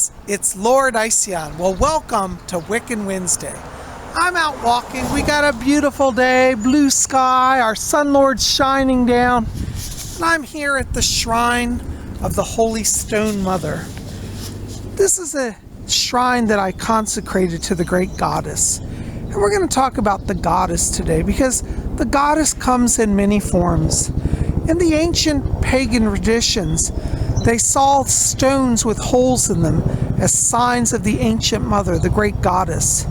Tubies, it's Lord Iceon. Well, welcome to Wiccan Wednesday. I'm out walking. We got a beautiful day, blue sky, our sunlord's shining down. And I'm here at the shrine of the Holy Stone Mother. This is a shrine that I consecrated to the great goddess. And we're going to talk about the goddess today because the goddess comes in many forms. In the ancient pagan traditions, they saw stones with holes in them as signs of the ancient mother, the great goddess.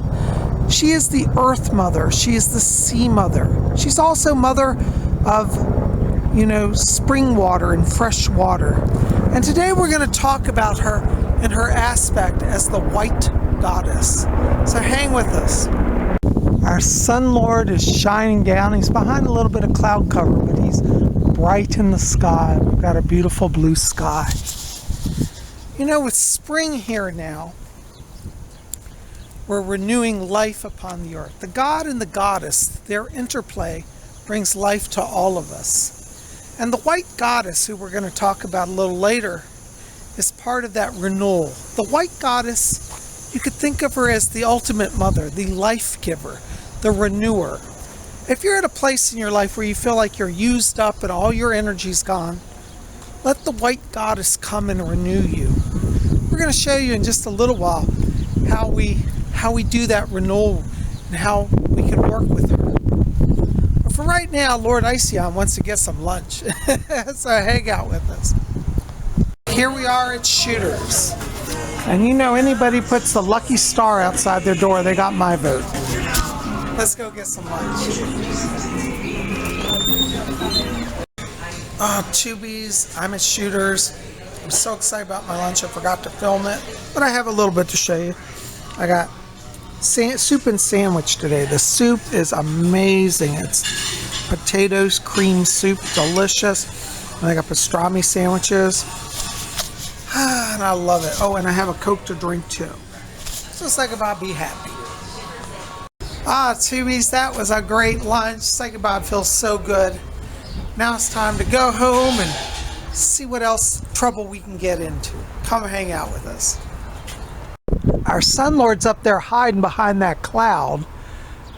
She is the earth mother. She is the sea mother. She's also mother of, spring water and fresh water. And today we're going to talk about her in her aspect as the white goddess. So hang with us. Our sun lord is shining down. He's behind a little bit of cloud cover, but he's bright in the sky. We've got a beautiful blue sky. With spring here now, we're renewing life upon the earth. The god and the goddess, their interplay brings life to all of us. And the white goddess, who we're going to talk about a little later, is part of that renewal. The white goddess, you could think of her as the ultimate mother, the life giver, the renewer. If you're at a place in your life where you feel like you're used up and all your energy's gone, let the white goddess come and renew you. We're going to show you in just a little while how we do that renewal and how we can work with her. But for right now, Lord Iceon wants to get some lunch. So hang out with us. Here we are at Shooters. And anybody puts the lucky star outside their door, they got my vote. Let's go get some lunch. Tubies, I'm at Shooters. I'm so excited about my lunch, I forgot to film it. But I have a little bit to show you. I got soup and sandwich today. The soup is amazing. It's potatoes, cream soup, delicious. And I got pastrami sandwiches. And I love it. Oh, and I have a Coke to drink too. So PsychicBob, be happy. Tubies, that was a great lunch. PsychicBob feels so good. Now it's time to go home and see what else trouble we can get into. Come hang out with us. Our sunlord's up there hiding behind that cloud.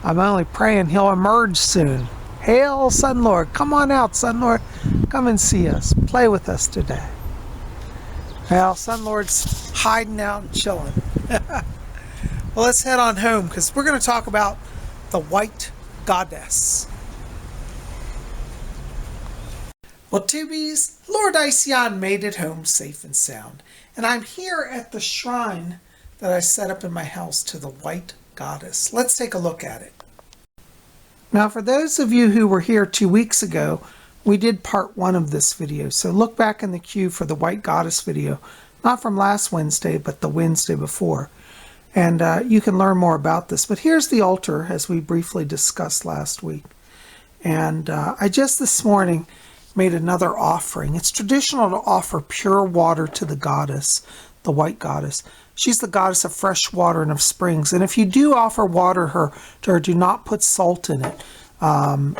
I'm only praying he'll emerge soon. Hail, sunlord. Come on out, sunlord. Come and see us. Play with us today. Well, sunlord's hiding out and chilling. Well, let's head on home because we're going to talk about the white goddess. Well, Tubies, Lord Iceon made it home safe and sound. And I'm here at the shrine that I set up in my house to the white goddess. Let's take a look at it. Now, for those of you who were here 2 weeks ago, we did part 1 of this video. So look back in the queue for the white goddess video. Not from last Wednesday, but the Wednesday before. And you can learn more about this. But here's the altar, as we briefly discussed last week. And I just this morning made another offering. It's traditional to offer pure water to the goddess, the white goddess. She's the goddess of fresh water and of springs. And if you do offer water to her, do not put salt in it.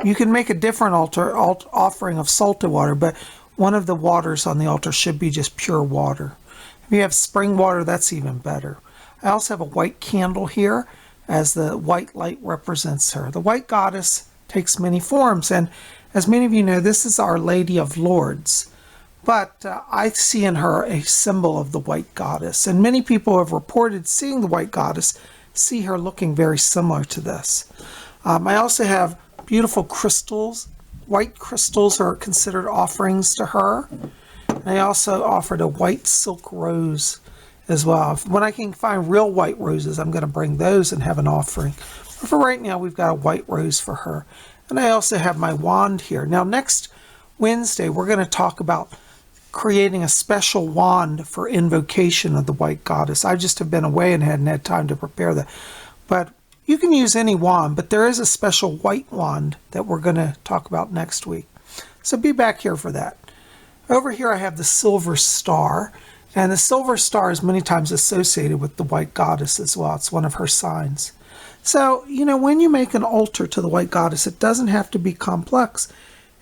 You can make a different offering of salted water, but one of the waters on the altar should be just pure water. If you have spring water, that's even better. I also have a white candle here as the white light represents her. The white goddess takes many forms, and as many of you know, this is Our Lady of Lords. But I see in her a symbol of the white goddess, and many people have reported seeing the white goddess, see her looking very similar to this. I also have beautiful crystals. White crystals are considered offerings to her. And I also offered a white silk rose as well. When I can find real white roses, I'm going to bring those and have an offering. But for right now, we've got a white rose for her. And I also have my wand here. Now, next Wednesday, we're going to talk about creating a special wand for invocation of the white goddess. I just have been away and hadn't had time to prepare that. But you can use any wand, but there is a special white wand that we're going to talk about next week. So be back here for that. Over here I have the silver star, and the silver star is many times associated with the white goddess as well. It's one of her signs. So, when you make an altar to the white goddess, it doesn't have to be complex.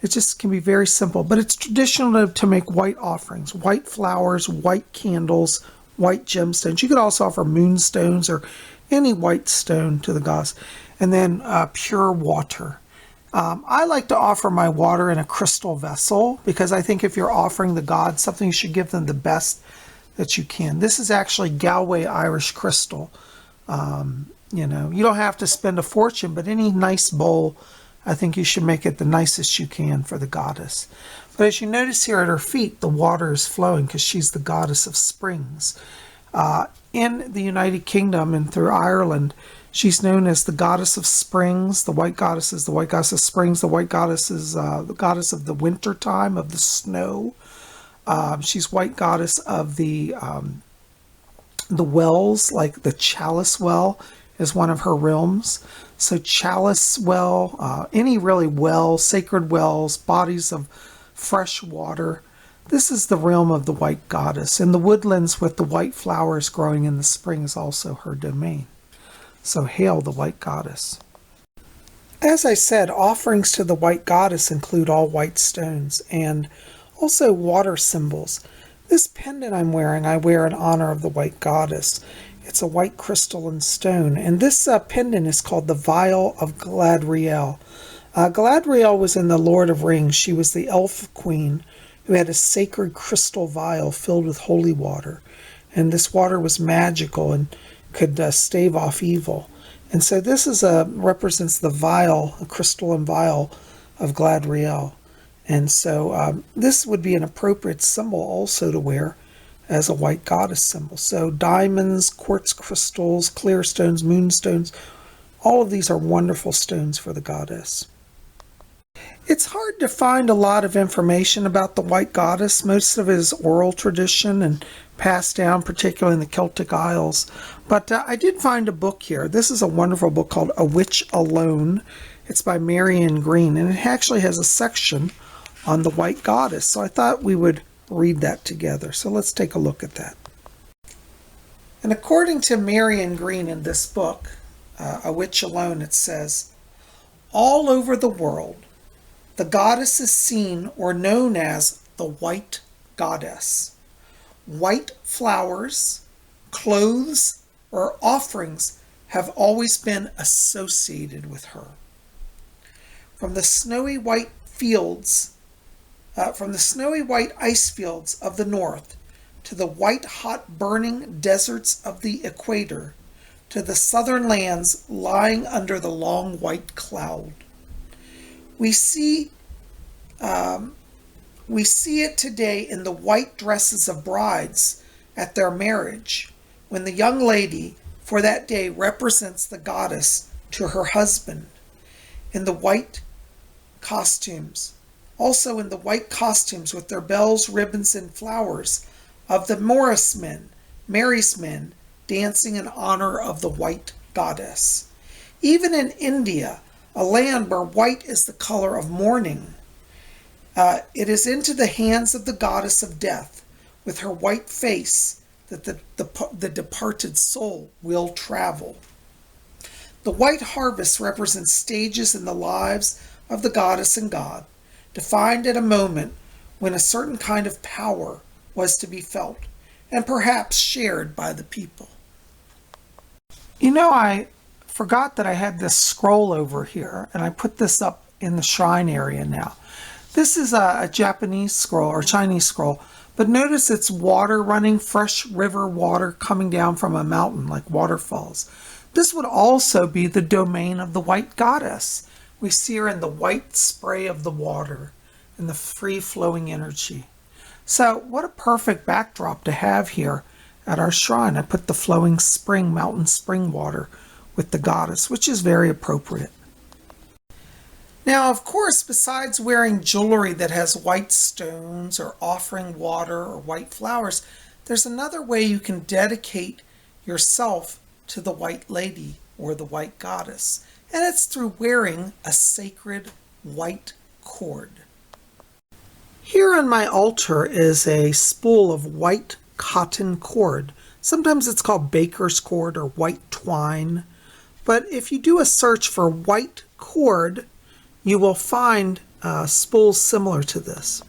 It just can be very simple, but it's traditional to make white offerings, white flowers, white candles, white gemstones. You could also offer moonstones or any white stone to the goddess. And then pure water. I like to offer my water in a crystal vessel because I think if you're offering the gods something, you should give them the best that you can. This is actually Galway Irish crystal. You know, you don't have to spend a fortune, but any nice bowl, I think you should make it the nicest you can for the goddess. But as you notice here at her feet, the water is flowing because she's the goddess of springs. In the United Kingdom and through Ireland, she's known as the goddess of springs. The white goddess is the white goddess of springs. The white goddess is the goddess of the winter time, of the snow. She's white goddess of the wells, like the chalice well is one of her realms. So chalice well, any really well, sacred wells, bodies of fresh water. This is the realm of the white goddess. And the woodlands with the white flowers growing in the spring is also her domain. So hail the white goddess. As I said, offerings to the white goddess include all white stones and also water symbols. This pendant I'm wearing, I wear in honor of the white goddess. It's a white crystalline stone. And this pendant is called the Vial of Galadriel. Galadriel was in the Lord of Rings. She was the elf queen who had a sacred crystal vial filled with holy water. And this water was magical and could stave off evil. And so this is represents the vial, a crystalline vial of Galadriel. And so this would be an appropriate symbol also to wear as a white goddess symbol. So diamonds, quartz crystals, clear stones, moonstones, all of these are wonderful stones for the goddess. It's hard to find a lot of information about the white goddess. Most of it is oral tradition and passed down, particularly in the Celtic Isles. But I did find a book here. This is a wonderful book called A Witch Alone. It's by Marion Green, and it actually has a section on the white goddess. So I thought we would read that together. So let's take a look at that. And according to Marion Green in this book, A Witch Alone, it says, all over the world, the goddess is seen or known as the white goddess. White flowers, clothes, or offerings have always been associated with her. From the snowy white ice fields of the north to the white-hot burning deserts of the equator to the southern lands lying under the long white cloud. We see it today in the white dresses of brides at their marriage, when the young lady for that day represents the goddess to her husband, in the white costumes. Also in the white costumes with their bells, ribbons, and flowers of the Mary's men, dancing in honor of the white goddess. Even in India, a land where white is the color of mourning, it is into the hands of the goddess of death, with her white face, that the departed soul will travel. The white harvest represents stages in the lives of the goddess and god, defined at a moment when a certain kind of power was to be felt, and perhaps shared by the people. You know, I forgot that I had this scroll over here, and I put this up in the shrine area now. This is a Japanese scroll or Chinese scroll, but notice it's water running, fresh river water coming down from a mountain like waterfalls. This would also be the domain of the white goddess. We see her in the white spray of the water and the free-flowing energy. So what a perfect backdrop to have here at our shrine. I put the flowing spring, mountain spring water with the goddess, which is very appropriate. Now, of course, besides wearing jewelry that has white stones or offering water or white flowers, there's another way you can dedicate yourself to the white lady or the white goddess, and it's through wearing a sacred white cord. Here on my altar is a spool of white cotton cord. Sometimes it's called baker's cord or white twine, but if you do a search for white cord, you will find spools similar to this.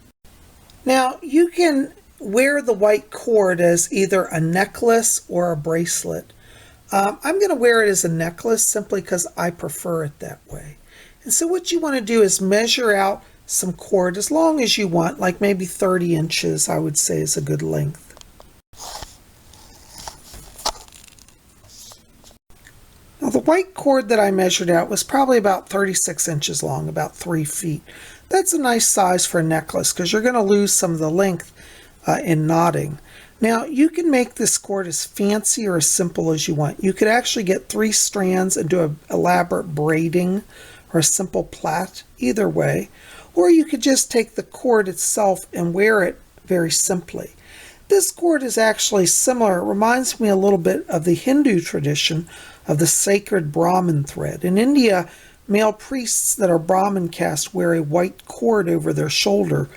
Now, you can wear the white cord as either a necklace or a bracelet. I'm going to wear it as a necklace simply because I prefer it that way. And so what you want to do is measure out some cord as long as you want, like maybe 30 inches, I would say is a good length. Now the white cord that I measured out was probably about 36 inches long, about 3 feet. That's a nice size for a necklace because you're going to lose some of the length in knotting. Now you can make this cord as fancy or as simple as you want. You could actually get 3 strands and do an elaborate braiding or a simple plait, either way. Or you could just take the cord itself and wear it very simply. This cord is actually similar. It reminds me a little bit of the Hindu tradition of the sacred Brahmin thread. In India, male priests that are Brahmin caste wear a white cord over their shoulder.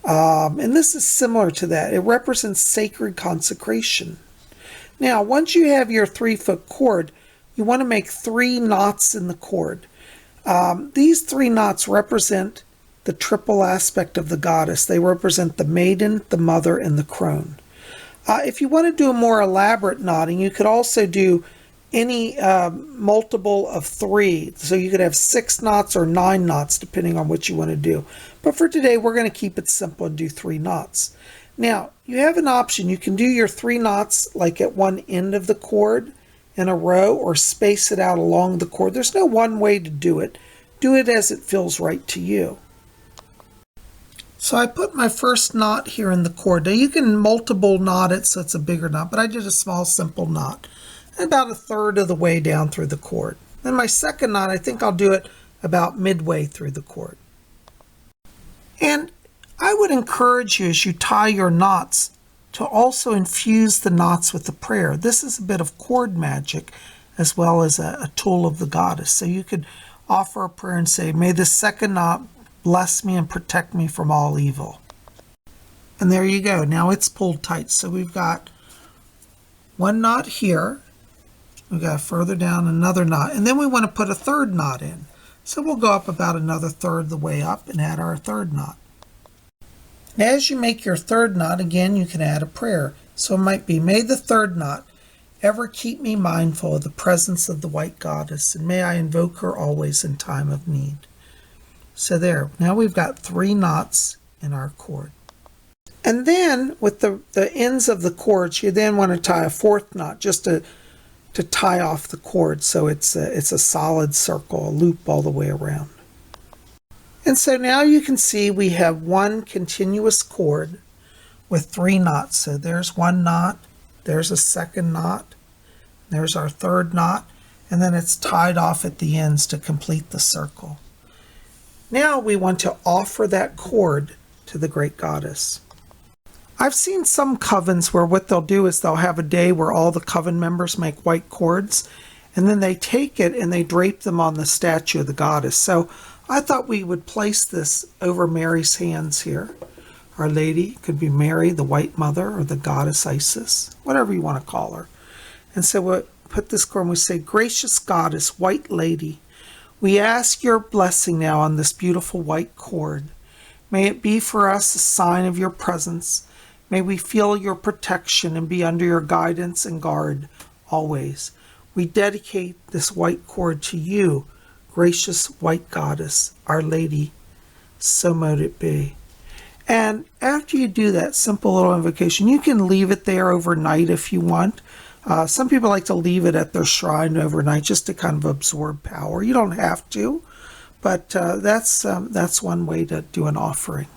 And this is similar to that. It represents sacred consecration. Now, once you have your 3-foot cord, you want to make 3 knots in the cord. These 3 knots represent the triple aspect of the goddess. They represent the maiden, the mother, and the crone. If you want to do a more elaborate knotting, you could also do any multiple of 3. So you could have 6 knots or 9 knots, depending on what you want to do. But for today, we're going to keep it simple and do 3 knots. Now, you have an option. You can do your 3 knots like at one end of the cord in a row or space it out along the cord. There's no one way to do it. Do it as it feels right to you. So I put my first knot here in the cord. Now you can multiple knot it so it's a bigger knot, but I did a small simple knot. About 1/3 of the way down through the cord. Then my second knot, I think I'll do it about midway through the cord. And I would encourage you as you tie your knots to also infuse the knots with the prayer. This is a bit of cord magic as well as a tool of the goddess. So you could offer a prayer and say, may the second knot bless me and protect me from all evil. And there you go. Now it's pulled tight. So we've got 1 knot here. We got further down another knot, and then we want to put a 3rd knot in. So we'll go up about another 1/3 the way up and add our 3rd knot. And as you make your 3rd knot, again, you can add a prayer. So it might be, may the 3rd knot ever keep me mindful of the presence of the white goddess, and may I invoke her always in time of need. So there, now we've got 3 knots in our cord. And then with the ends of the cords, you then want to tie a 4th knot just to tie off the cord so it's a solid circle, a loop all the way around. And so now you can see we have one continuous cord with 3 knots. So there's 1 knot, there's a 2nd knot, there's our 3rd knot, and then it's tied off at the ends to complete the circle. Now we want to offer that cord to the great goddess. I've seen some covens where what they'll do is they'll have a day where all the coven members make white cords, and then they take it and they drape them on the statue of the goddess. So I thought we would place this over Mary's hands here. Our Lady could be Mary, the White Mother, or the goddess Isis, whatever you want to call her. And so we'll put this cord and we say, gracious goddess, White Lady, we ask your blessing now on this beautiful white cord. May it be for us a sign of your presence. May we feel your protection and be under your guidance and guard always. We dedicate this white cord to you, gracious white goddess, Our Lady. So mote it be. And after you do that simple little invocation, you can leave it there overnight if you want. Some people like to leave it at their shrine overnight just to kind of absorb power. You don't have to, but that's one way to do an offering.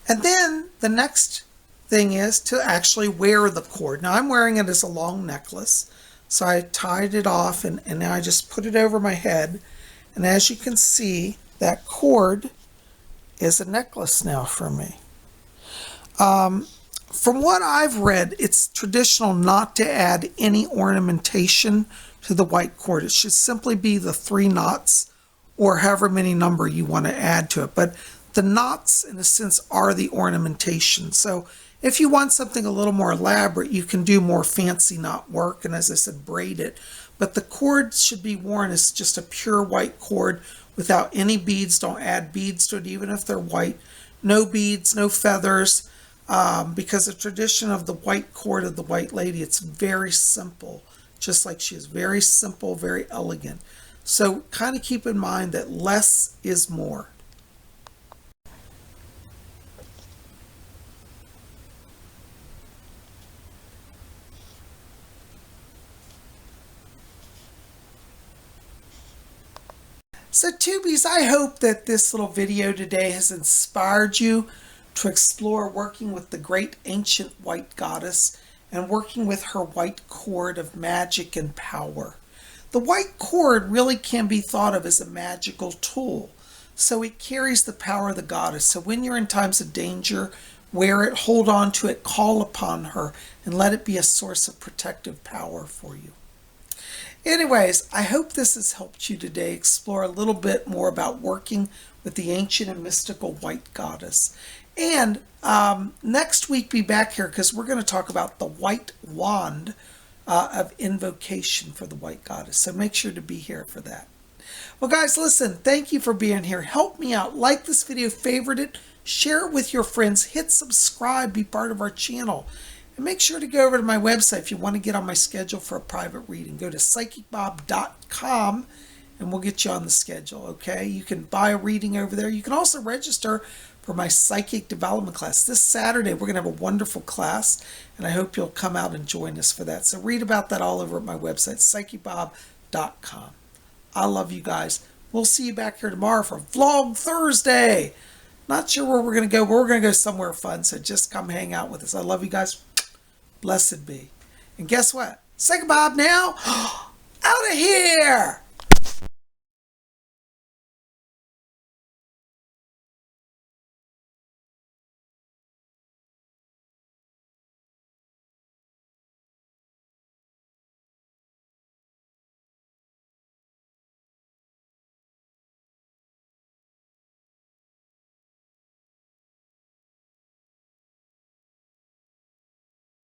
And then the next thing is to actually wear the cord. Now I'm wearing it as a long necklace, so I tied it off and now I just put it over my head. And as you can see, that cord is a necklace now for me. From what I've read, it's traditional not to add any ornamentation to the white cord. It should simply be the 3 knots or however many number you want to add to it. But the knots, in a sense, are the ornamentation. So if you want something a little more elaborate, you can do more fancy knot work and, as I said, braid it. But the cord should be worn as just a pure white cord without any beads. Don't add beads to it, even if they're white. No beads, no feathers. because the tradition of the white court of the white lady, it's very simple, just like she is very simple, very elegant. So kind of keep in mind that less is more. So tubies, I hope that this little video today has inspired you to explore working with the great ancient white goddess and working with her white cord of magic and power. The white cord really can be thought of as a magical tool. So it carries the power of the goddess. So when you're in times of danger, wear it, hold on to it, call upon her, and let it be a source of protective power for you. Anyways, I hope this has helped you today explore a little bit more about working with the ancient and mystical white goddess. And next week, be back here because we're going to talk about the white wand of invocation for the white goddess. So make sure to be here for that. Well, guys, listen, thank you for being here. Help me out. Like this video, favorite it, share it with your friends, hit subscribe, be part of our channel. And make sure to go over to my website if you want to get on my schedule for a private reading. Go to PsychicBob.com and we'll get you on the schedule, okay? You can buy a reading over there. You can also register for my psychic development class. This Saturday, we're going to have a wonderful class, and I hope you'll come out and join us for that. So read about that all over at my website, PsychicBob.com. I love you guys. We'll see you back here tomorrow for Vlog Thursday. Not sure where we're going to go, but we're going to go somewhere fun, so just come hang out with us. I love you guys. Blessed be. And guess what? Say goodbye now. Out of here.